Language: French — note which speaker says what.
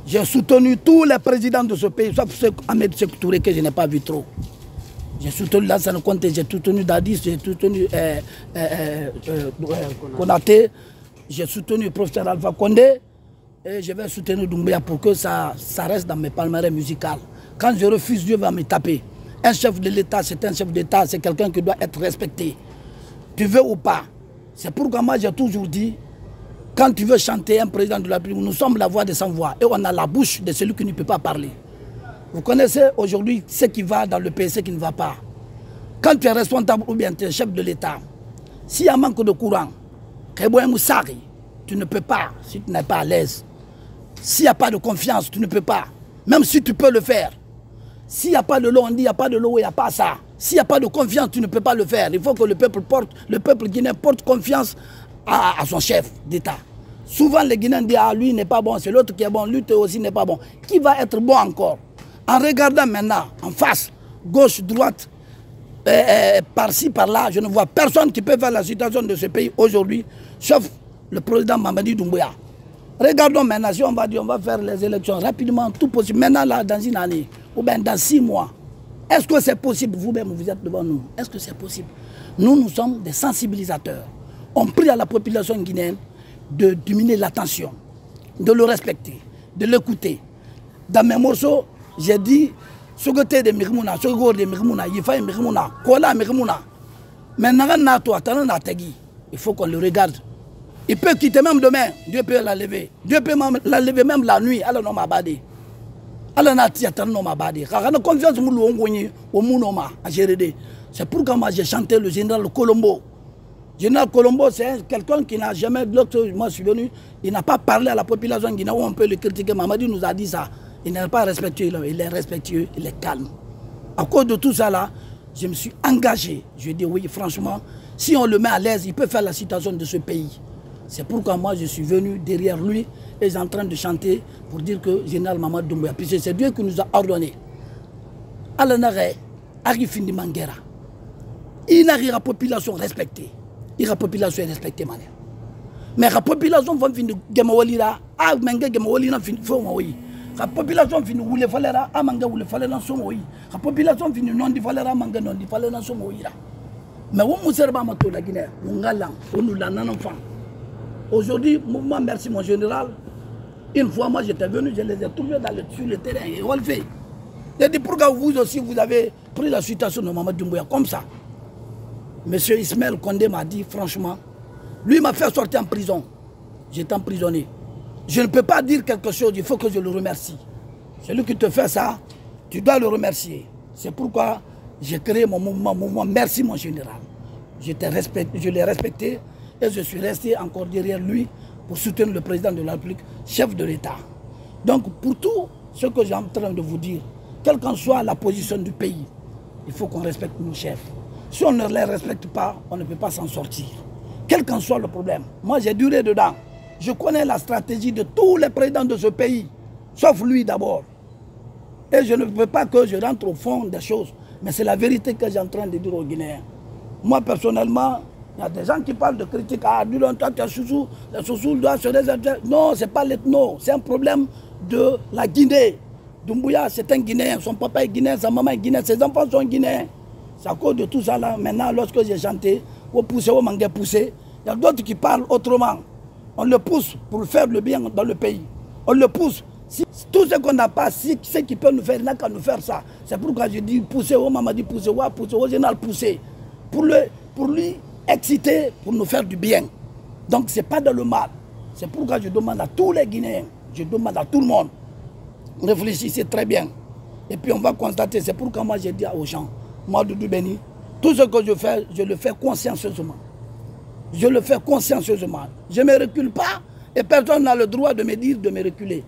Speaker 1: J'ai soutenu tous les présidents de ce pays, sauf ceux Ahmed Sékou Touré que je n'ai pas vu trop. J'ai soutenu Lansana Conté, j'ai soutenu Dadis, j'ai soutenu Konaté, j'ai soutenu le professeur Alpha Condé et je vais soutenir Doumbouya pour que ça reste dans mes palmarès musicaux. Quand je refuse, Dieu va me taper. Un chef de l'État, c'est un chef d'État, c'est quelqu'un qui doit être respecté. Tu veux ou pas. C'est pourquoi moi j'ai toujours dit, quand tu veux chanter un président de la République, nous sommes la voix des sans-voix et on a la bouche de celui qui ne peut pas parler. Vous connaissez aujourd'hui ce qui va dans le pays, ce qui ne va pas. Quand tu es responsable ou bien tu es chef de l'État, s'il y a un manque de courant, tu ne peux pas si tu n'es pas à l'aise. S'il n'y a pas de confiance, tu ne peux pas. Même si tu peux le faire. S'il n'y a pas de l'eau, on dit il n'y a pas de l'eau, il n'y a pas ça. S'il n'y a pas de confiance, tu ne peux pas le faire. Il faut que le peuple guinéen porte confiance à son chef d'État. Souvent, les Guinéens disent ah, lui n'est pas bon, c'est l'autre qui est bon, lui aussi n'est pas bon. Qui va être bon encore? En regardant maintenant, en face, gauche, droite, par-ci, par-là, je ne vois personne qui peut faire la situation de ce pays aujourd'hui, sauf le président Mamadi Doumbouya. Regardons maintenant, si on va dire on va faire les élections rapidement, tout possible, maintenant là, dans une année, ou bien dans 6 mois. Est-ce que c'est possible? Vous-même, vous êtes devant nous. Est-ce que c'est possible? Nous sommes des sensibilisateurs. On prie à la population guinéenne de diminuer l'attention, de le respecter, de l'écouter. Dans mes morceaux, j'ai dit Sogote de Mirmouna, Sogote de Mirmouna, Yifa Mirmouna, Kola Mirmouna. Mais il faut qu'on le regarde. Il peut quitter même demain, Dieu peut la lever. Dieu peut la lever même la nuit, Allah n'a pas badé. Allah n'a pas badé. Car on a confiance au Mounoma à Gérédé. C'est pourquoi moi j'ai chanté le général Colombo. Général Colombo, c'est quelqu'un qui n'a jamais, moi je suis venu, il n'a pas parlé à la population guinéenne, on peut le critiquer. Mamadi nous a dit ça. Il n'est pas respectueux, il est respectueux, il est calme. À cause de tout ça là, je me suis engagé. Je dis oui, franchement, si on le met à l'aise, il peut faire la situation de ce pays. C'est pourquoi moi je suis venu derrière lui et je suis en train de chanter pour dire que Général Mamadi Doumbouya, puisque c'est Dieu qui nous a ordonné. Alanare, Arifindi Manguera. Il n'a la population respectée. Il la population respectée, mané. Mais la population va finir Gamawalira, ah, Manga Gamawalina finit Fomawi. La population finit où les falera, ah, Manga où les falera Somoï. La population finit non di falera, Manga non di falera Somoïra. Mais où Mousserba Mato la Guinée, Mungala, où nous l'en enfant. Aujourd'hui, mouvement Merci mon général, une fois moi j'étais venu, je les ai trouvés sur le terrain et on le fait. J'ai dit pourquoi vous aussi vous avez pris la situation de Mamadi Doumbouya comme ça. Monsieur Ismaël Condé m'a dit franchement, lui m'a fait sortir en prison. J'étais emprisonné. Je ne peux pas dire quelque chose, il faut que je le remercie. Celui qui te fait ça, tu dois le remercier. C'est pourquoi j'ai créé mon mouvement Merci mon général. Je l'ai respecté et je suis resté encore derrière lui pour soutenir le président de la République, chef de l'État. Donc pour tout ce que j'ai en train de vous dire, quelle qu'en soit la position du pays, il faut qu'on respecte nos chefs. Si on ne les respecte pas, on ne peut pas s'en sortir. Quel qu'en soit le problème. Moi, j'ai duré dedans. Je connais la stratégie de tous les présidents de ce pays, sauf lui d'abord. Et je ne veux pas que je rentre au fond des choses. Mais c'est la vérité que j'ai en train de dire aux Guinéens. Moi, personnellement, il y a des gens qui parlent de critiques. Ah, du longtemps, tu as Soussou, le Soussou doit se réserver. Non, ce n'est pas l'ethno. C'est un problème de la Guinée. Doumbouya, c'est un Guinéen. Son papa est Guinéen, sa maman est Guinéenne, ses enfants sont Guinéens. C'est à cause de tout ça là, maintenant, lorsque j'ai chanté, au poussé, au mangué poussé, il y a d'autres qui parlent autrement. On le pousse pour faire le bien dans le pays. On le pousse. Si, tout ce qu'on n'a pas, si, ce qui peut nous faire, il n'a qu'à nous faire ça. C'est pourquoi je dis pousser, au Mamadi pousser, au général pousser. Pour lui exciter, pour nous faire du bien. Donc ce n'est pas dans le mal. C'est pourquoi je demande à tous les Guinéens, je demande à tout le monde, réfléchissez très bien. Et puis on va constater, c'est pourquoi moi j'ai dit aux gens, moi, Doudou Béni, tout ce que je fais, je le fais consciencieusement. Je le fais consciencieusement. Je ne me recule pas et personne n'a le droit de me dire de me reculer.